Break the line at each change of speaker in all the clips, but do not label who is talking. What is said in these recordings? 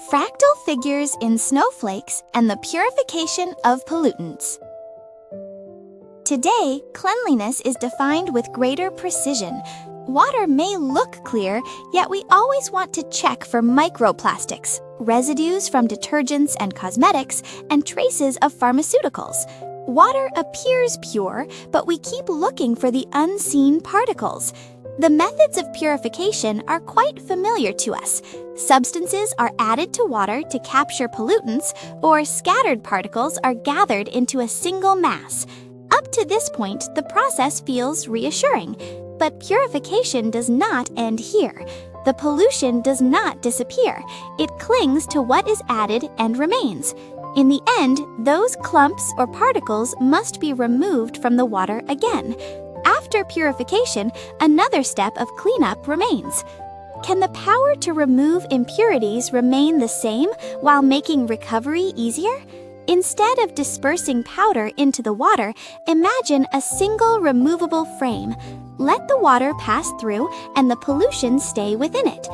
Fractal figures in snowflakes and the purification of pollutants. Today, cleanliness is defined with greater precision. Water may look clear, yet we always want to check for microplastics, residues from detergents and cosmetics, and traces of pharmaceuticals. Water appears pure, but we keep looking for the unseen particles. The methods of purification are quite familiar to us. Substances are added to water to capture pollutants, or scattered particles are gathered into a single mass. Up to this point, the process feels reassuring. But purification does not end here. The pollution does not disappear. It clings to what is added and remains. In the end, those clumps or particles must be removed from the water again. After purification, another step of cleanup remains. Can the power to remove impurities remain the same while making recovery easier? Instead of dispersing powder into the water, imagine a single removable frame. Let the water pass through and the pollution stay within it.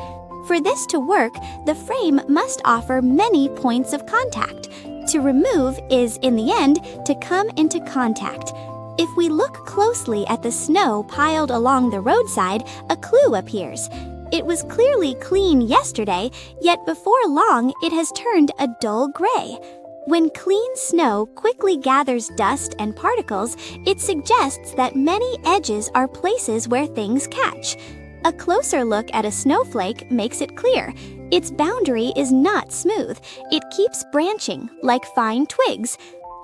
For this to work, the frame must offer many points of contact. To remove is, in the end, to come into contact. If we look closely at the snow piled along the roadside, a clue appears. It was clearly clean yesterday, yet before long it has turned a dull gray. When clean snow quickly gathers dust and particles, it suggests that many edges are places where things catch. A closer look at a snowflake makes it clear. Its boundary is not smooth. It keeps branching, like fine twigs.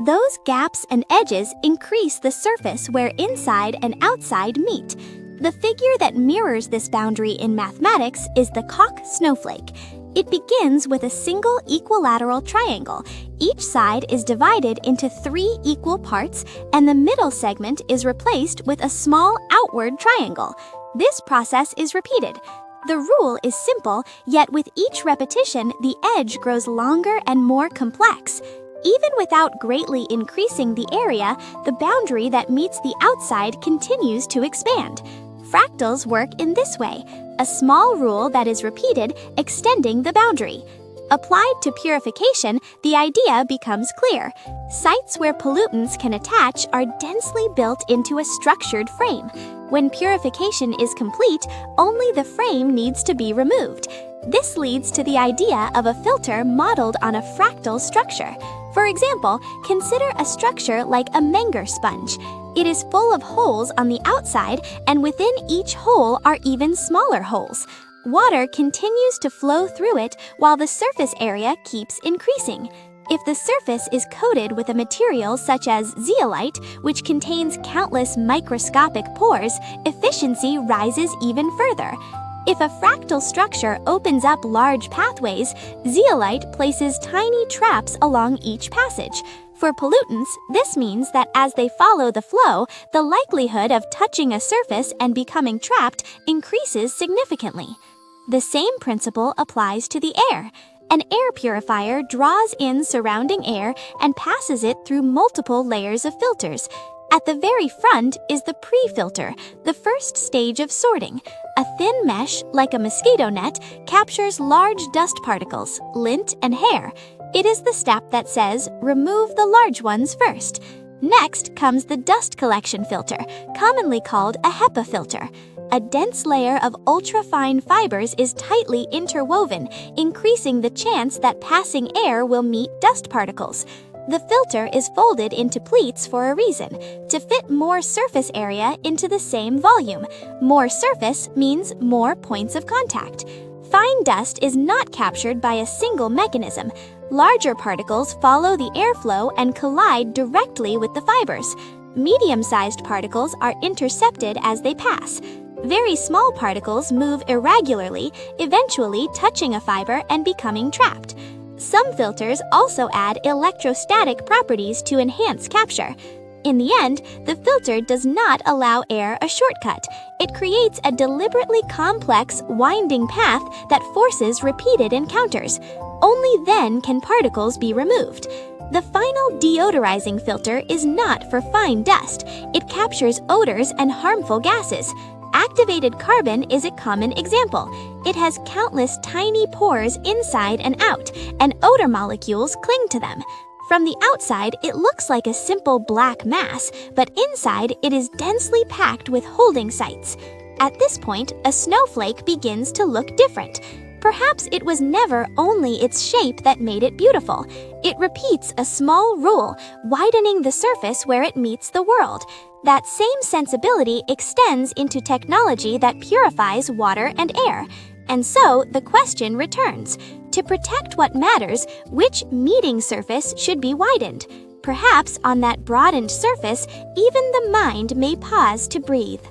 Those gaps and edges increase the surface where inside and outside meet. The figure that mirrors this boundary in mathematics is the Koch snowflake. It begins with a single equilateral triangle. Each side is divided into 3 equal parts, and the middle segment is replaced with a small outward triangle. This process is repeated. The rule is simple, yet with each repetition, the edge grows longer and more complex. Even without greatly increasing the area, the boundary that meets the outside continues to expand. Fractals work in this way, a small rule that is repeated, extending the boundary. Applied to purification, the idea becomes clear. Sites where pollutants can attach are densely built into a structured frame. When purification is complete, only the frame needs to be removed. This leads to the idea of a filter modeled on a fractal structure. For example, consider a structure like a Menger sponge. It is full of holes on the outside, and within each hole are even smaller holes. Water continues to flow through it while the surface area keeps increasing. If the surface is coated with a material such as zeolite, which contains countless microscopic pores, efficiency rises even further. If a fractal structure opens up large pathways, zeolite places tiny traps along each passage. For pollutants, this means that as they follow the flow, the likelihood of touching a surface and becoming trapped increases significantly. The same principle applies to the air. An air purifier draws in surrounding air and passes it through multiple layers of filters. At the very front is the pre-filter, the first stage of sorting. A thin mesh, like a mosquito net, captures large dust particles, lint, and hair. It is the step that says, remove the large ones first. Next comes the dust collection filter, commonly called a HEPA filter. A dense layer of ultra-fine fibers is tightly interwoven, increasing the chance that passing air will meet dust particles. The filter is folded into pleats for a reason, to fit more surface area into the same volume. More surface means more points of contact. Fine dust is not captured by a single mechanism. Larger particles follow the airflow and collide directly with the fibers. Medium-sized particles are intercepted as they pass. Very small particles move irregularly, eventually touching a fiber and becoming trapped. Some filters also add electrostatic properties to enhance capture. In the end, the filter does not allow air a shortcut. It creates a deliberately complex, winding path that forces repeated encounters. Only then can particles be removed. The final deodorizing filter is not for fine dust. It captures odors and harmful gases. Activated carbon is a common example. It has countless tiny pores inside and out, and odor molecules cling to them. From the outside, it looks like a simple black mass, but inside it is densely packed with holding sites. At this point, a snowflake begins to look different. Perhaps it was never only its shape that made it beautiful. It repeats a small rule, widening the surface where it meets the world. That same sensibility extends into technology that purifies water and air. And so the question returns. To protect what matters, which meeting surface should be widened? Perhaps on that broadened surface, even the mind may pause to breathe.